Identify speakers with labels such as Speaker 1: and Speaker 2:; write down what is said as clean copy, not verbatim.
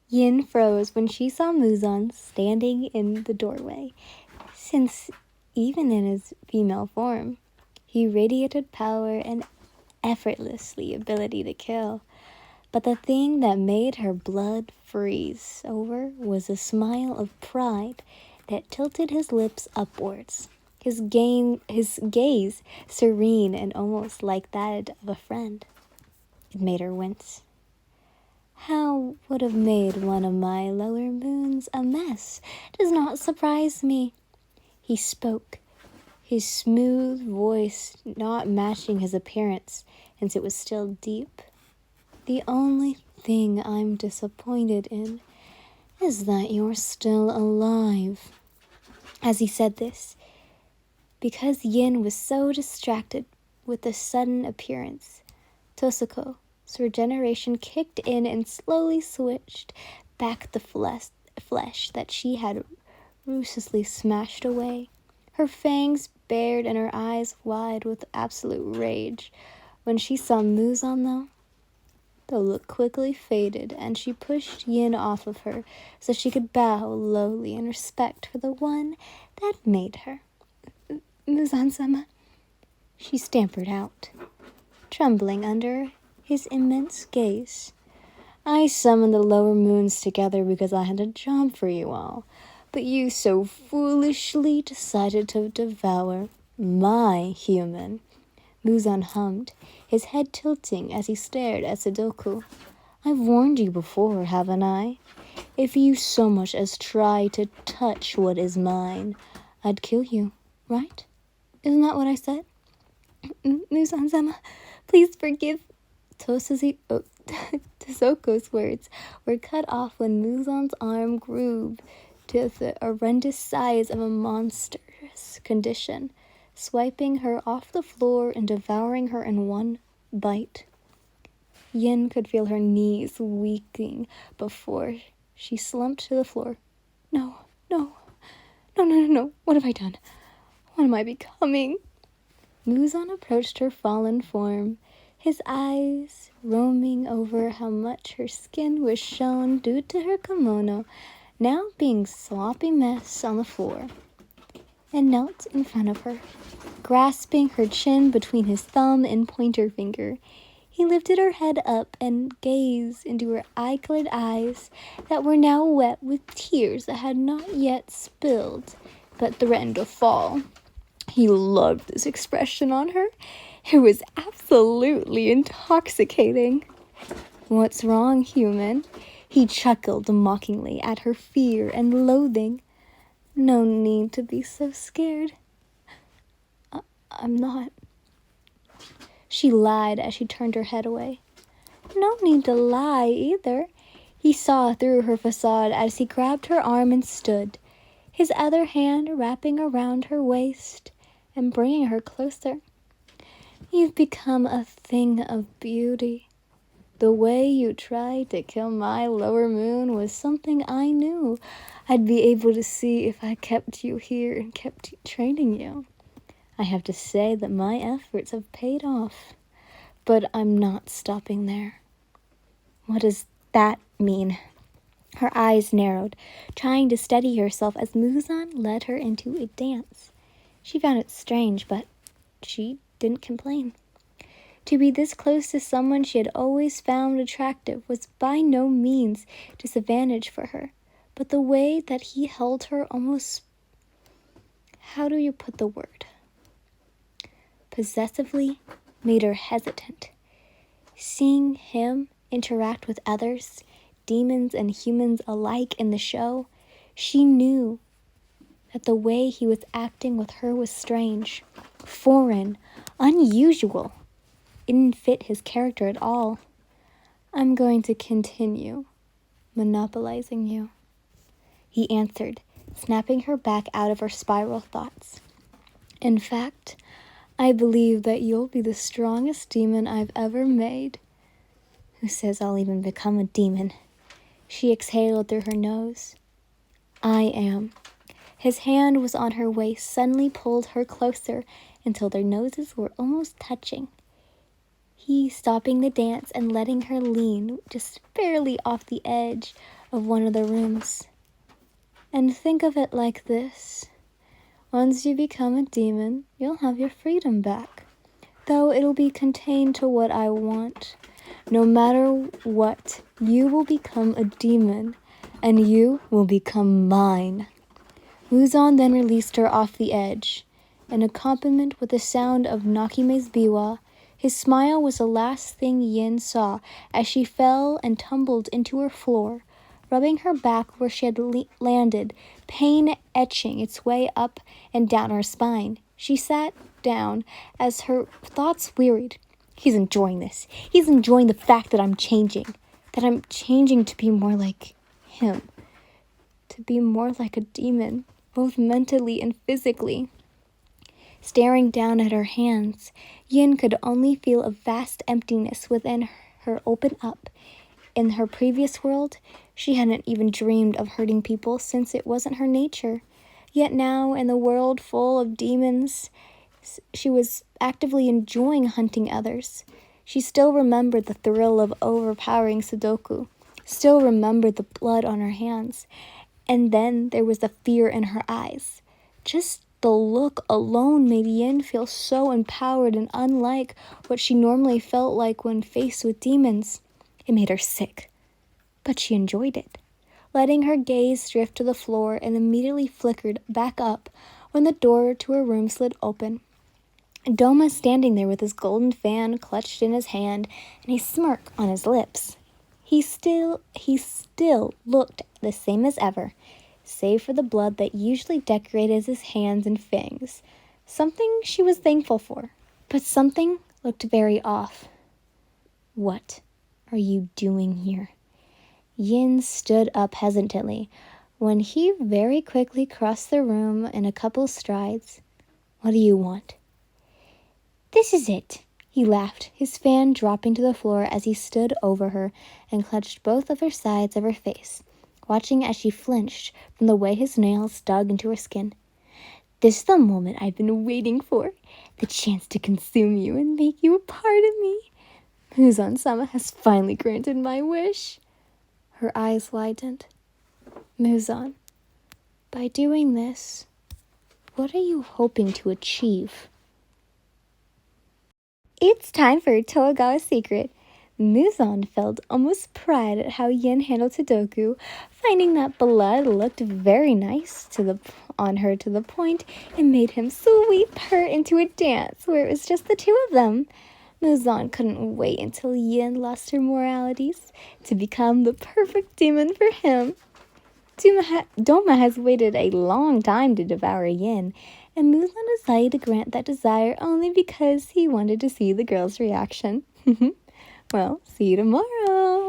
Speaker 1: Yin froze when she saw Muzan standing in the doorway, since even in his female form, he radiated power and effortlessly ability to kill. But the thing that made her blood freeze over was a smile of pride that tilted his lips upwards, his gaze serene and almost like that of a friend. It made her wince. How would have made one of my lower moons a mess does not surprise me. He spoke, his smooth voice not matching his appearance, since it was still deep. The only thing I'm disappointed in is that you're still alive. As he said this, because Yin was so distracted with the sudden appearance, Tosako's regeneration kicked in and slowly switched back the flesh that she had ruthlessly smashed away. Her fangs bared and her eyes wide with absolute rage. When she saw Muzan, though, the look quickly faded, and she pushed Yin off of her so she could bow lowly in respect for the one that made her. Muzan-sama, she stammered out, trembling under his immense gaze. I summoned the lower moons together because I had a job for you all, but you so foolishly decided to devour my human. Muzan hummed, his head tilting as he stared at Sudoku. I've warned you before, haven't I? If you so much as try to touch what is mine, I'd kill you, right? Isn't that what I said? Muzan-sama, please forgive. Tosoko's words were cut off when Muzan's arm grew to the horrendous size of a monstrous condition, swiping her off the floor and devouring her in one bite. Yin could feel her knees weakening before she slumped to the floor. No. What have I done? What am I becoming? Muzan approached her fallen form, his eyes roaming over how much her skin was shown due to her kimono now being sloppy mess on the floor, and knelt in front of her, grasping her chin between his thumb and pointer finger. He lifted her head up and gazed into her eye-glad eyes that were now wet with tears that had not yet spilled, but threatened to fall. He loved this expression on her. It was absolutely intoxicating. What's wrong, human? He chuckled mockingly at her fear and loathing. No need to be so scared. I'm not. She lied as she turned her head away. No need to lie either. He saw through her facade as he grabbed her arm and stood, his other hand wrapping around her waist and bringing her closer. You've become a thing of beauty. The way you tried to kill my lower moon was something I knew I'd be able to see if I kept you here and kept training you. I have to say that my efforts have paid off, but I'm not stopping there. What does that mean? Her eyes narrowed, trying to steady herself as Muzan led her into a dance. She found it strange, but she didn't complain. To be this close to someone she had always found attractive was by no means disadvantage for her, but the way that he held her almost, how do you put the word, possessively, made her hesitant. Seeing him interact with others, demons and humans alike in the show, she knew that the way he was acting with her was strange, foreign, unusual. It didn't fit his character at all. I'm going to continue monopolizing you, he answered, snapping her back out of her spiral thoughts. In fact, I believe that you'll be the strongest demon I've ever made. Who says I'll even become a demon? She exhaled through her nose. I am. His hand was on her waist, suddenly pulled her closer until their noses were almost touching. He stopping the dance and letting her lean just barely off the edge of one of the rooms. And think of it like this. Once you become a demon, you'll have your freedom back. Though it'll be contained to what I want. No matter what, you will become a demon, and you will become mine. Muzan then released her off the edge. In accompaniment with the sound of Nakime's biwa, his smile was the last thing Yin saw as she fell and tumbled into her floor, rubbing her back where she had landed, pain etching its way up and down her spine. She sat down as her thoughts wearied. He's enjoying this. He's enjoying the fact that I'm changing to be more like him, to be more like a demon, both mentally and physically. Staring down at her hands, Yin could only feel a vast emptiness within her open up. In her previous world, she hadn't even dreamed of hurting people since it wasn't her nature. Yet now, in the world full of demons, she was actively enjoying hunting others. She still remembered the thrill of overpowering Sudoku, still remembered the blood on her hands, and then there was the fear in her eyes. Just the look alone made Yin feel so empowered and unlike what she normally felt like when faced with demons. It made her sick, but she enjoyed it, letting her gaze drift to the floor and immediately flickered back up when the door to her room slid open. Doma standing there with his golden fan clutched in his hand and a smirk on his lips. He still looked the same as ever, save for the blood that usually decorated his hands and fangs, something she was thankful for. But something looked very off. What are you doing here? Yin stood up hesitantly when he very quickly crossed the room in a couple strides. What do you want? This is it, he laughed, his fan dropping to the floor as he stood over her and clutched both of her sides of her face, watching as she flinched from the way his nails dug into her skin. This is the moment I've been waiting for, the chance to consume you and make you a part of me. Muzan-sama has finally granted my wish. Her eyes widened. Muzan, by doing this, what are you hoping to achieve? It's time for Toagawa's secret. Muzan felt almost pride at how Yin handled Sudoku, finding that blood looked very nice on her to the point it made him sweep her into a dance where it was just the two of them. Muzan couldn't wait until Yin lost her moralities to become the perfect demon for him. Doma has waited a long time to devour Yin, and Muzan decided to grant that desire only because he wanted to see the girl's reaction. Well, see you tomorrow.